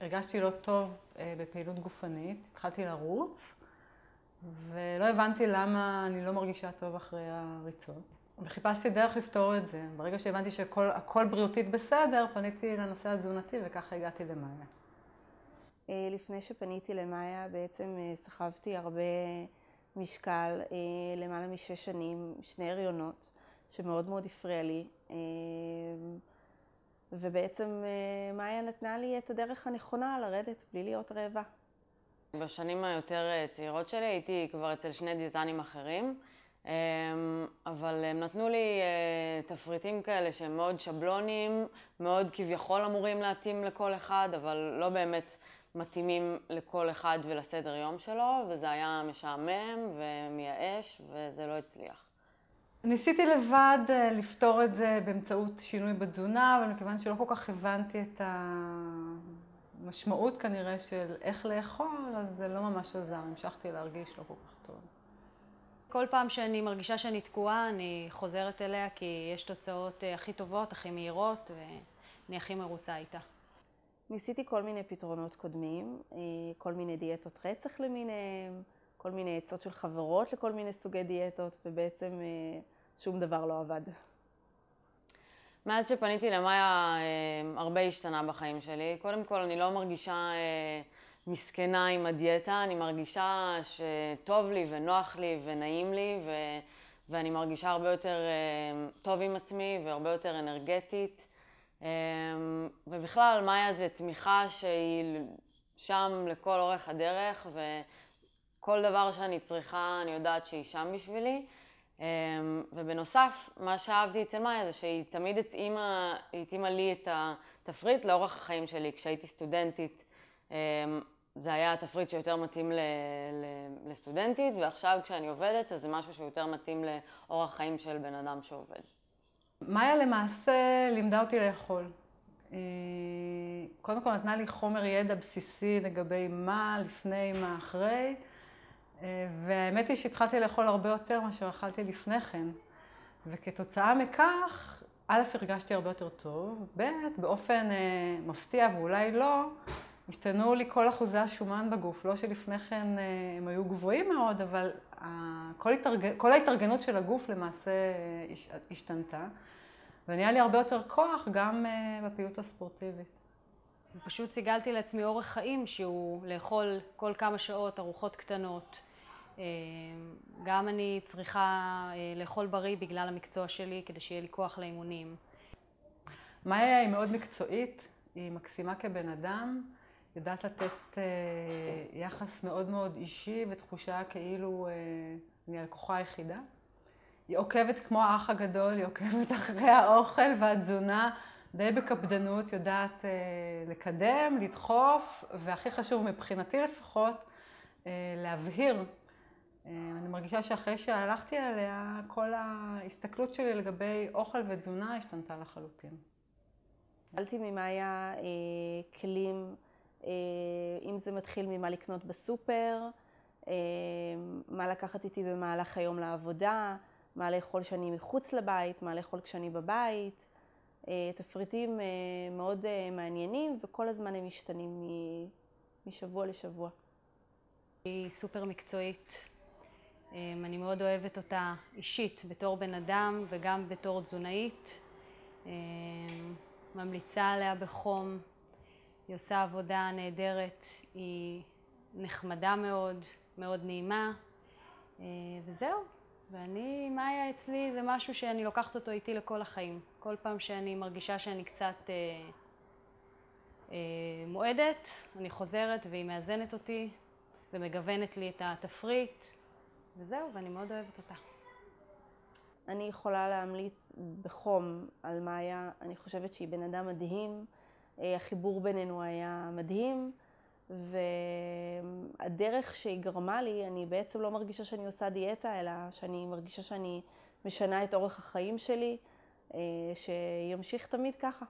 הרגשתי לא טוב בפעילות גופנית, התחלתי לרוץ, ולא הבנתי למה אני לא מרגישה טוב אחרי הריצות. וחיפשתי דרך לפתור את זה. ברגע שהבנתי שהכל בריאותית בסדר, פניתי לנושא התזונתי וככה הגעתי למאיה. לפני שפניתי למאיה בעצם סחבתי הרבה משקל, למעלה מ6 שנים, 2 הריונות, שמאוד מאוד הפריע לי. ובעצם מאיה נתנה לי את הדרך הנכונה לרדת בלי להיות רעבה. בשנים היותר צעירות שלי הייתי כבר אצל 2 דיאטנים אחרים, אבל הם נתנו לי תפריטים כאלה שהם מאוד שבלוניים, מאוד כביכול אמורים להתאים לכל אחד, אבל לא באמת מתאימים לכל אחד ולסדר יום שלו, וזה היה משעמם ומייאש וזה לא הצליח. ניסיתי לבד לפתור את זה באמצעות שינוי בתזונה, אבל מכיוון שלא כל כך הבנתי את המשמעות כנראה של איך לאכול, אז זה לא ממש עזר, המשכתי להרגיש לא כל כך טוב. כל פעם שאני מרגישה שאני תקועה, אני חוזרת אליה כי יש תוצאות הכי טובות, הכי מהירות, ואני הכי מרוצה איתה. ניסיתי כל מיני פתרונות קודמים, כל מיני דיאטות רצח למיניהם, כל מיני עצות של חברות לכל מיני סוגי דיאטות, ובעצם שום דבר לא עבד. מאז שפניתי למאיה הרבה השתנה בחיים שלי. קודם כל אני לא מרגישה מסכנה עם הדיאטה, אני מרגישה שטוב לי ונוח לי ונעים לי, ואני מרגישה הרבה יותר טוב עם עצמי והרבה יותר אנרגטית. ובכלל מאיה זה תמיכה שהיא שם לכל אורך הדרך, וכל דבר שאני צריכה אני יודעת שהיא שם בשבילי. ובנוסף, מה שאהבתי אצל מאיה זה שהיא תמיד התאימה לי את התפריט לאורך החיים שלי. כשהייתי סטודנטית זה היה התפריט שיותר מתאים לסטודנטית, ועכשיו כשאני עובדת אז זה משהו שיותר מתאים לאורח חיים של בן אדם שעובד. מאיה למעשה לימדה אותי לאכול. קודם כל נתנה לי חומר ידע בסיסי לגבי מה לפני, מה אחרי, והאמת היא שהתחלתי לאכול הרבה יותר מאשר אכלתי לפני כן. וכתוצאה מכך, א', הרגשתי הרבה יותר טוב, ב', באופן מפתיע ואולי לא, השתנו לי כל אחוזי השומן בגוף. לא שלפני כן הם היו גבוהים מאוד, אבל כל ההתארגנות של הגוף למעשה השתנתה. ונהיה לי הרבה יותר כוח גם בפעילות הספורטיבית. פשוט סיגלתי לעצמי אורח חיים שהוא לאכול כל כמה שעות ארוחות קטנות. גם אני צריכה לאכול בריא בגלל המקצוע שלי כדי שיהיה לי כוח לאימונים. מאיה היא מאוד מקצועית, היא מקסימה כבן אדם, יודעת לתת יחס מאוד מאוד אישי ותחושה כאילו אני הלקוחה היחידה. היא עוקבת כמו האח הגדול, היא עוקבת אחרי האוכל והתזונה, די בקפדנות, יודעת לקדם, לדחוף, והכי חשוב מבחינתי לפחות, להבהיר. אני מרגישה שאחרי שהלכתי עליה, כל ההסתכלות שלי לגבי אוכל ותזונה השתנתה לחלוטין. קיבלתי ממאיה כלים, אם זה מתחיל ממה לקנות בסופר, מה לקחת איתי במהלך היום לעבודה, מה לאכול כשאני מחוץ לבית, מה לאכול כשאני בבית. תפריטים מאוד מעניינים וכל הזמן הם משתנים משבוע לשבוע. היא סופר מקצועית. אני מאוד אוהבת אותה אישית בתור בן אדם וגם בתור תזונאית. ממליצה עליה בחום. היא עושה עבודה נהדרת, היא נחמדה מאוד, מאוד נעימה. וזהו. ואני, מאיה אצלי זה משהו שאני לוקחת אותו איתי לכל החיים. כל פעם שאני מרגישה שאני קצת מועדת, אני חוזרת והיא מאזנת אותי ומגוונת לי את התפריט. וזהו, ואני מאוד אוהבת אותה. אני יכולה להמליץ בחום על מאיה. אני חושבת שהיא בן אדם מדהים. החיבור בינינו היה מדהים. והדרך שהיא גרמה לי, אני בעצם לא מרגישה שאני עושה דיאטה, אלא שאני מרגישה שאני משנה את אורח החיים שלי, שימשיך תמיד ככה.